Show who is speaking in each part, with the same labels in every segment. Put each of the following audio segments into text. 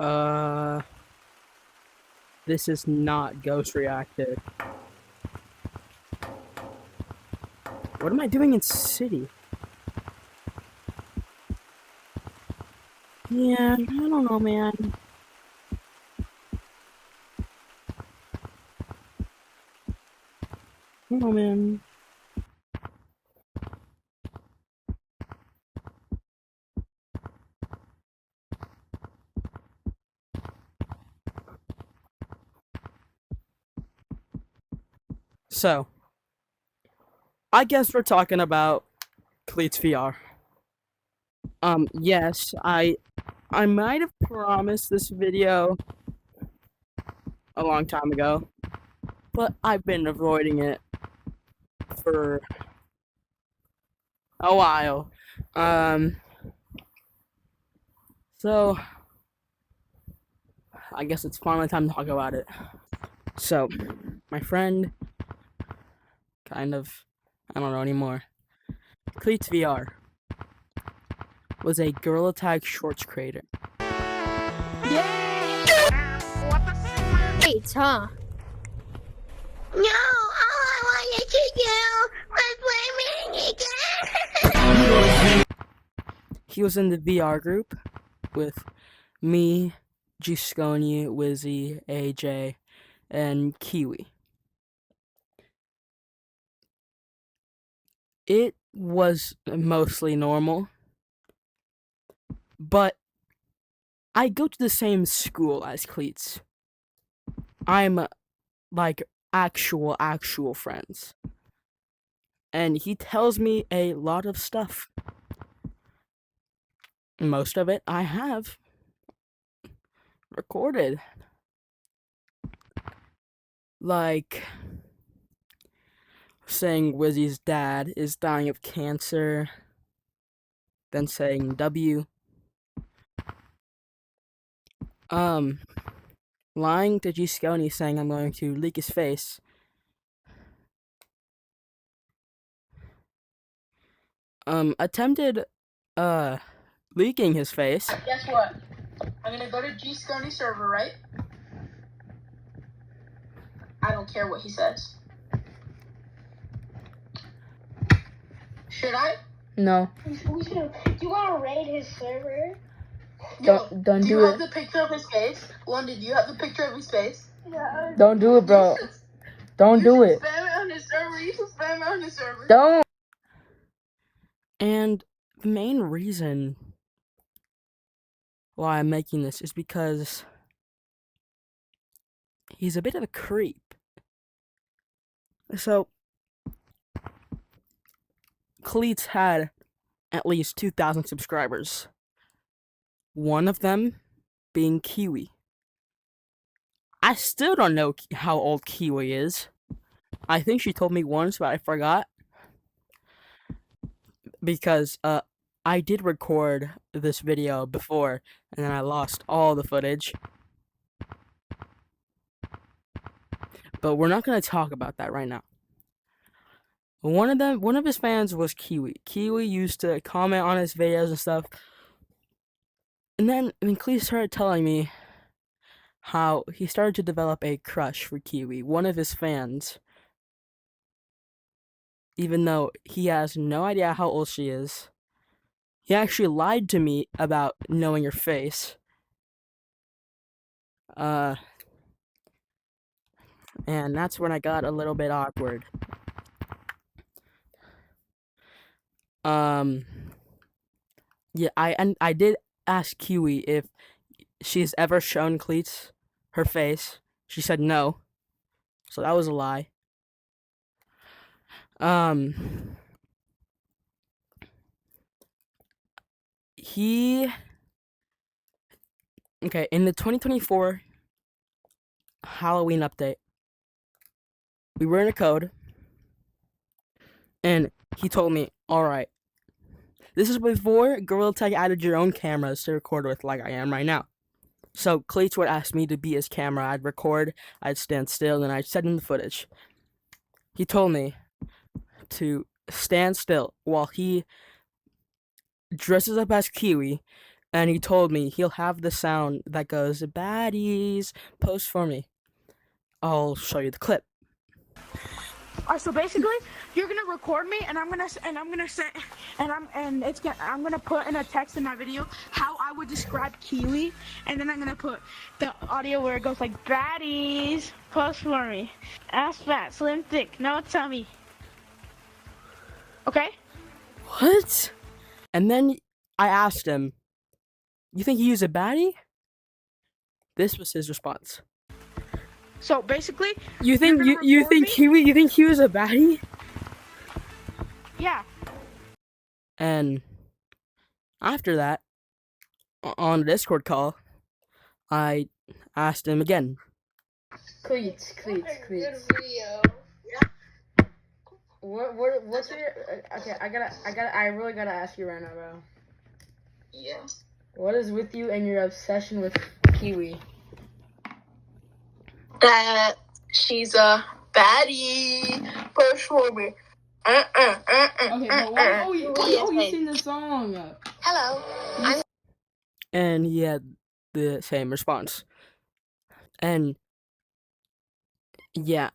Speaker 1: Uh, this is not ghost reacted. What am I doing in city? Yeah, I don't know, man. I don't know, man. So, I guess we're talking about CleatsVr. Yes, I might have promised this video a long time ago, but I've been avoiding it for a while. So I guess it's finally time to talk about it. So, my friend, I don't know anymore. CleatsVr was a Gorilla Tag Shorts creator.
Speaker 2: Cleats, huh?
Speaker 3: No, all I wanted to do was play again.
Speaker 1: He was in the VR group with me, 𝙼𝙸𝙽𝚃𝚈, Wizzy, AJ, and Kiwi. It was mostly normal, but I go to the same school as Cleats. I'm like actual friends. And he tells me a lot of stuff. Most of it I have recorded. Like saying Wizzy's dad is dying of cancer, then saying W. Lying to 𝙼𝙸𝙽𝚃𝚈 saying I'm going to leak his face. Attempted, leaking his face.
Speaker 4: Guess what? I'm gonna go to 𝙼𝙸𝙽𝚃𝚈 server, right? I don't care what he says. Should I?
Speaker 1: No.
Speaker 2: Do you want to raid his server?
Speaker 1: Don't
Speaker 4: do
Speaker 1: do
Speaker 4: you
Speaker 1: it.
Speaker 4: have the picture of his face? London, do you have the picture of his face?
Speaker 2: Yeah.
Speaker 1: Don't do it, bro. Don't do it.
Speaker 4: Spam it on his server. You should spam it on his server.
Speaker 1: Don't. And the main reason why I'm making this is because he's a bit of a creep. So, Cleats had at least 2,000 subscribers. One of them being Kiwi. I still don't know how old Kiwi is. I think she told me once, but I forgot. Because, I did record this video before, and then I lost all the footage. But we're not going to talk about that right now. One of his fans was Kiwi. Kiwi used to comment on his videos and stuff. And then Cleats started telling me how he started to develop a crush for Kiwi, one of his fans. Even though he has no idea how old she is. He actually lied to me about knowing her face. And that's when I got a little bit awkward. Yeah, I did ask Kiwi if she's ever shown Cleats her face. She said no. So that was a lie. Okay, in the 2024 Halloween update, we were in a code, and he told me, alright, this is before Gorilla Tag added your own cameras to record with like I am right now. So Cleats would ask me to be his camera. I'd record, I'd stand still, and I'd send him the footage. He told me to stand still while he dresses up as Kiwi and he told me he'll have the sound that goes, "Baddies, post for me." I'll show you the clip.
Speaker 5: Alright, so basically, you're gonna record me, and I'm gonna put in a text in my video how I would describe Kiwi, and then I'm gonna put the audio where it goes like, "Baddies, post for me, ass fat, slim, thick, no tummy." Okay?
Speaker 1: What? And then I asked him, "You think he was a baddie?" This was his response.
Speaker 5: So basically,
Speaker 1: You think
Speaker 5: gonna
Speaker 1: you
Speaker 5: record
Speaker 1: think
Speaker 5: me?
Speaker 1: you think he was a baddie?
Speaker 5: Yeah.
Speaker 1: And after that, on a Discord call, I asked him again.
Speaker 4: Cleats. What's your okay? I really gotta ask you right now, bro.
Speaker 3: Yeah.
Speaker 4: What is with you and your obsession with Kiwi?
Speaker 3: That she's a baddie. Push for me.
Speaker 4: Okay, but why you sing the song?
Speaker 3: Hello.
Speaker 1: And he had the same response. And yeah,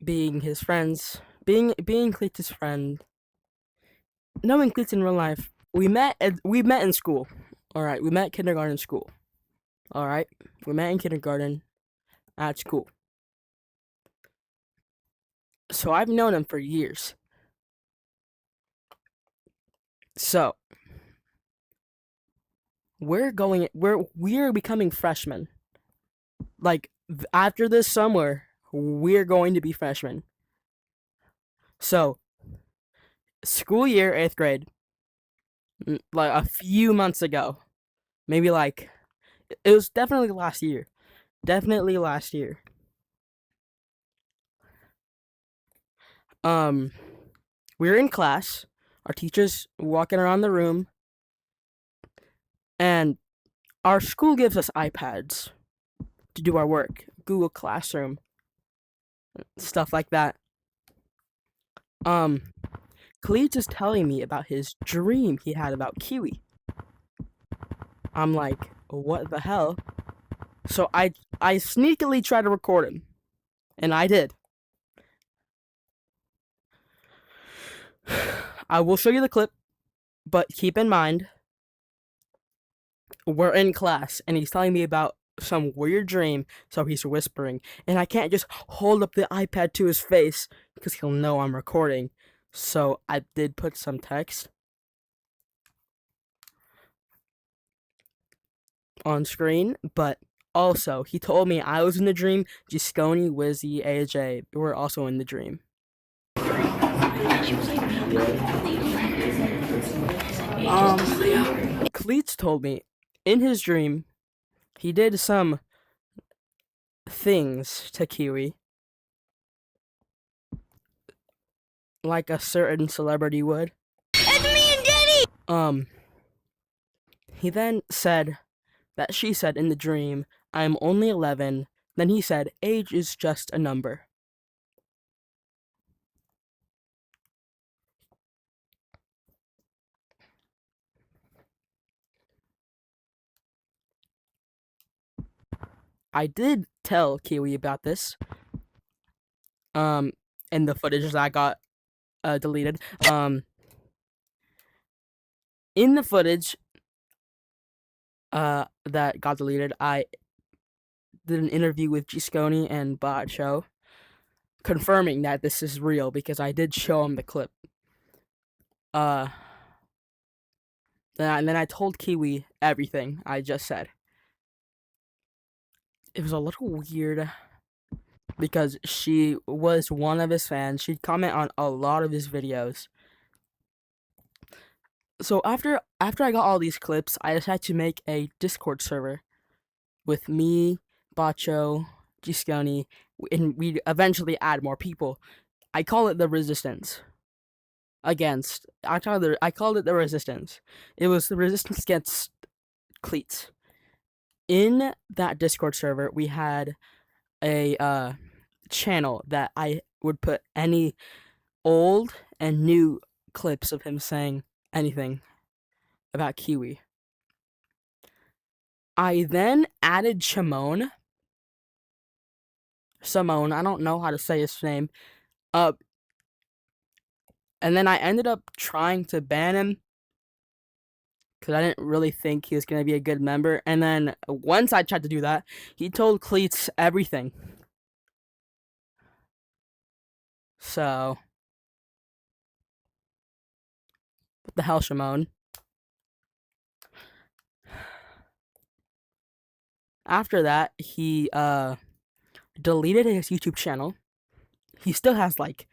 Speaker 1: being his friends, being Cleats' friend, knowing Cleats in real life, we met in school. All right, we met kindergarten school. All right, we met in kindergarten at school. So I've known him for years. So we're becoming freshmen. Like after this summer, we're going to be freshmen. So school year, 8th grade, like a few months ago, maybe like it was definitely last year. We were in class, our teacher's walking around the room, and our school gives us iPads to do our work, Google Classroom, stuff like that. Cleats is telling me about his dream he had about Kiwi. I'm like, what the hell? So I sneakily tried to record him, and I did. I will show you the clip, but keep in mind, we're in class, and he's telling me about some weird dream, so he's whispering, and I can't just hold up the iPad to his face, because he'll know I'm recording. So I did put some text on screen, but also, he told me I was in the dream, 𝙼𝙸𝙽𝚃𝚈, Wizzy, AJ were also in the dream. Cleats told me in his dream he did some things to Kiwi like a certain celebrity would.
Speaker 3: It's me and Daddy.
Speaker 1: He then said that she said in the dream, "I'm only 11." Then he said, "Age is just a number." I did tell Kiwi about this. In the footage that got deleted. In the footage that got deleted, I did an interview with 𝙼𝙸𝙽𝚃𝚈 and 𝙼𝙸𝙽𝚃, confirming that this is real because I did show him the clip. And then I told Kiwi everything I just said. It was a little weird because she was one of his fans. She'd comment on a lot of his videos. So after I got all these clips, I decided to make a Discord server with me, 𝙼𝙸𝙽𝚃, 𝙼𝙸𝙽𝚃, and we'd eventually add more people. I call it the resistance. I called it the resistance. It was the resistance against Cleats. In that Discord server, we had a channel that I would put any old and new clips of him saying anything about Kiwi. I then added Simone, I don't know how to say his name, and then I ended up trying to ban him because I didn't really think he was going to be a good member. And then once I tried to do that, he told Cleats everything. So, what the hell, Simone? After that, he deleted his YouTube channel. He still has like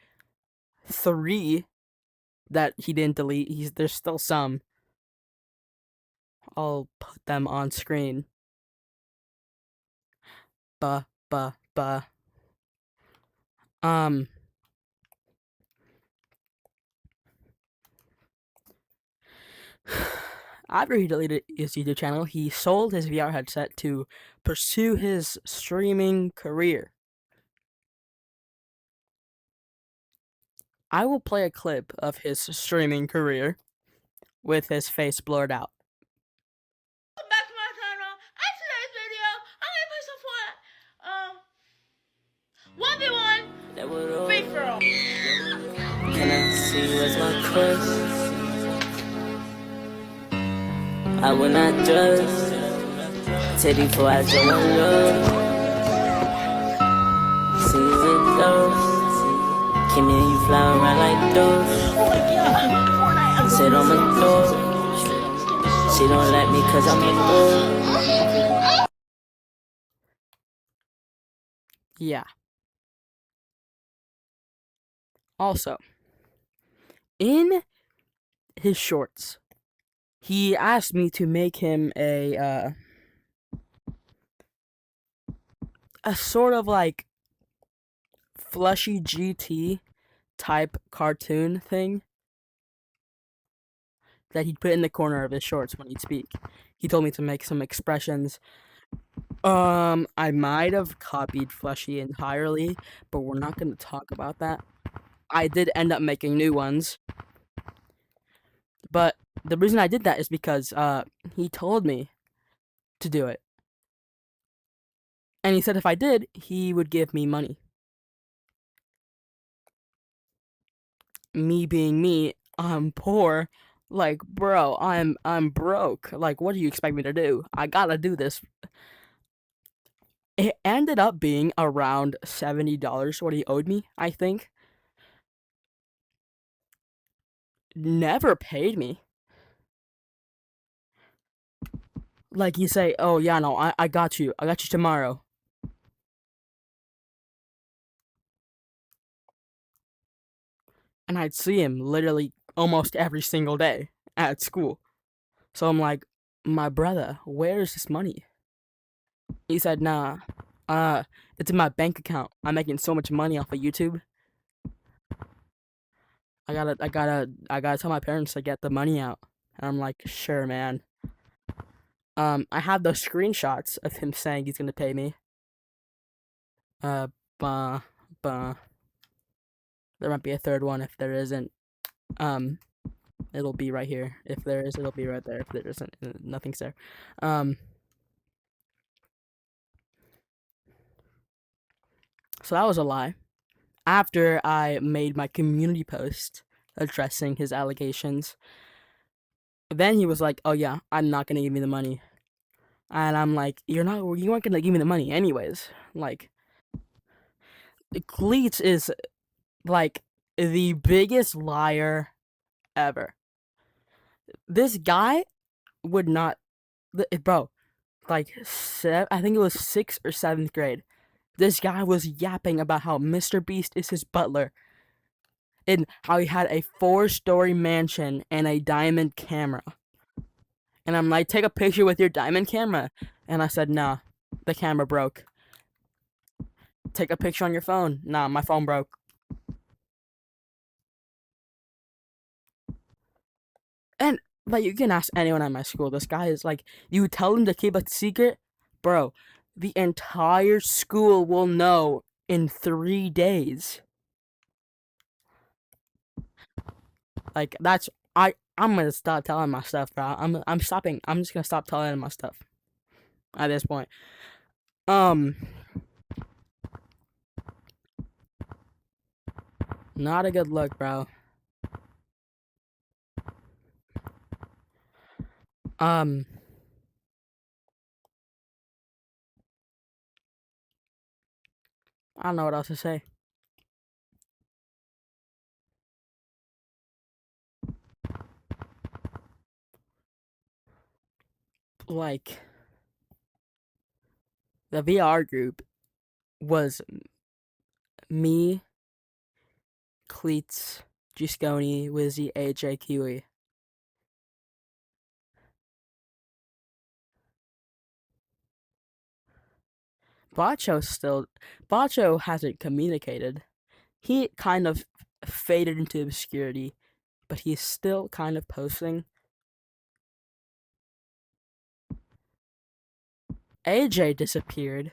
Speaker 1: 3 that he didn't delete. There's still some. I'll put them on screen. Buh. After he deleted his YouTube channel, he sold his VR headset to pursue his streaming career. I will play a clip of his streaming career with his face blurred out.
Speaker 5: Welcome back to my channel. In today's video, I'm gonna play some 1v1 free for all.
Speaker 6: Can I see what's my quest? I will not judge. Tell you for I don't love. Season those. Can you fly around like those? Sit on my door. She don't like me cause I'm a boy.
Speaker 1: Yeah. Also, in his shorts, he asked me to make him a sort of like Flushy GT type cartoon thing that he'd put in the corner of his shorts when he'd speak. He told me to make some expressions. I might have copied Flushy entirely, but we're not going to talk about that. I did end up making new ones. But the reason I did that is because he told me to do it. And he said if I did, he would give me money. Me being me, I'm poor. Like, bro, I'm broke. Like, what do you expect me to do? I gotta do this. It ended up being around $70 what he owed me, I think. Never paid me. Like, you say, oh, yeah, no, I got you. I got you tomorrow. And I'd see him literally almost every single day at school. So I'm like, my brother, where is this money? He said, nah, it's in my bank account. I'm making so much money off of YouTube. I gotta tell my parents to get the money out. And I'm like, sure, man. I have those screenshots of him saying he's gonna pay me. Bah. There might be a third one. If there isn't, it'll be right here. If there is, it'll be right there. If there isn't, nothing's there. So that was a lie. After I made my community post addressing his allegations, then he was like, oh yeah, I'm not gonna give you the money. And I'm like, you weren't gonna give me the money anyways. Like, Cleats is like the biggest liar ever. This guy would not, bro, like, I think it was 6th or 7th grade. This guy was yapping about how Mr. Beast is his butler and how he had a 4-story mansion and a diamond camera. And I'm like, take a picture with your diamond camera. And I said, nah, the camera broke. Take a picture on your phone. Nah, my phone broke. And, like, you can ask anyone at my school. This guy is like, you tell him to keep a secret, bro, the entire school will know in 3 days. Like, that's, I'm gonna stop telling my stuff, bro. I'm stopping. I'm just gonna stop telling my stuff. at this point. Not a good look, bro. I don't know what else to say. Like, the VR group was me, Cleats, 𝙼𝙸𝙽𝚃𝚈, Wizzy, AJ, Kiwi. Bacho hasn't communicated. He kind of faded into obscurity, but he's still kind of posting. AJ disappeared.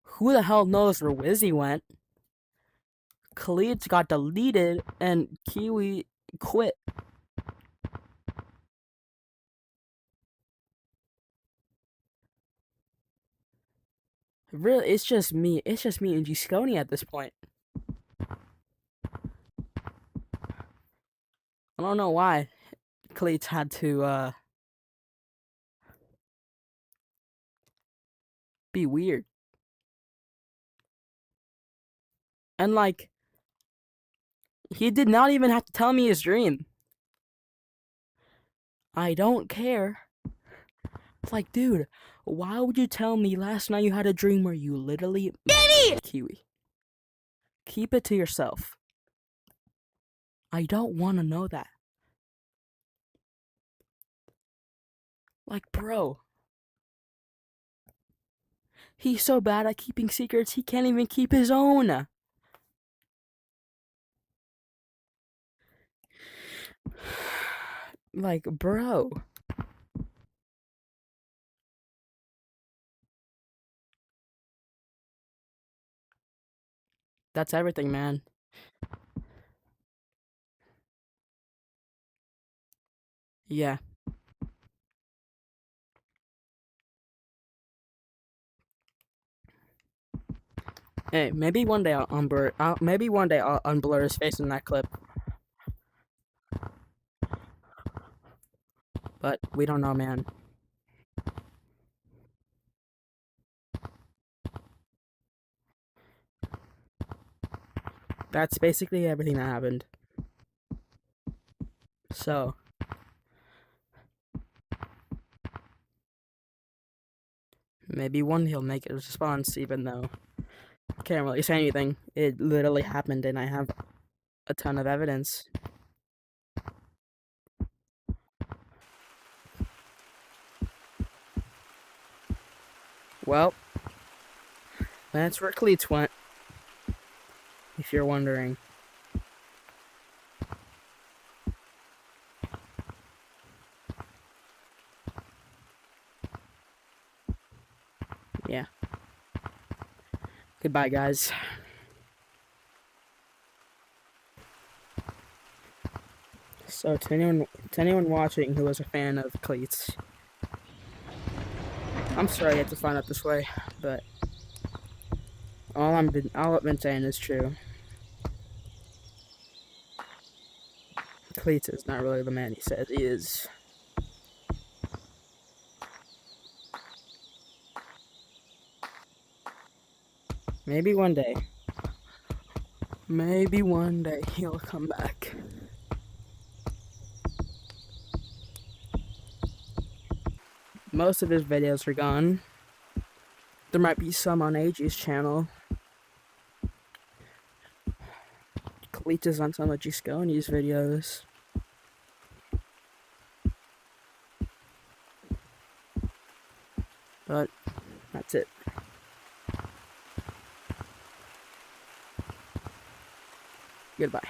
Speaker 1: Who the hell knows where Wizzy went? Cleats got deleted, and Kiwi quit. Really, it's just me. It's just me and 𝙼𝙸𝙽𝚃 at this point. I don't know why Cleats had to be weird. And like, he did not even have to tell me his dream. I don't care. It's like, dude, why would you tell me last night you had a dream where you literally Kiwi? Keep it to yourself. I don't want to know that. Like, bro. He's so bad at keeping secrets, he can't even keep his own. Like, bro. That's everything, man. Yeah. Hey, maybe one day I'll unblur his face in that clip. But we don't know, man. That's basically everything that happened. So, maybe one he'll make a response, even though I can't really say anything. It literally happened, and I have a ton of evidence. Well, that's where Cleats went, if you're wondering. Yeah. Goodbye, guys. So, to anyone watching who was a fan of Cleats, I'm sorry you had to find out this way, but all I've been saying is true. Cleats is not really the man he says he is. Maybe one day he'll come back. Most of his videos are gone. There might be some on AG's channel. Cleats is on some of 𝙼𝙸𝙽𝚃𝚈's videos. But that's it. Goodbye.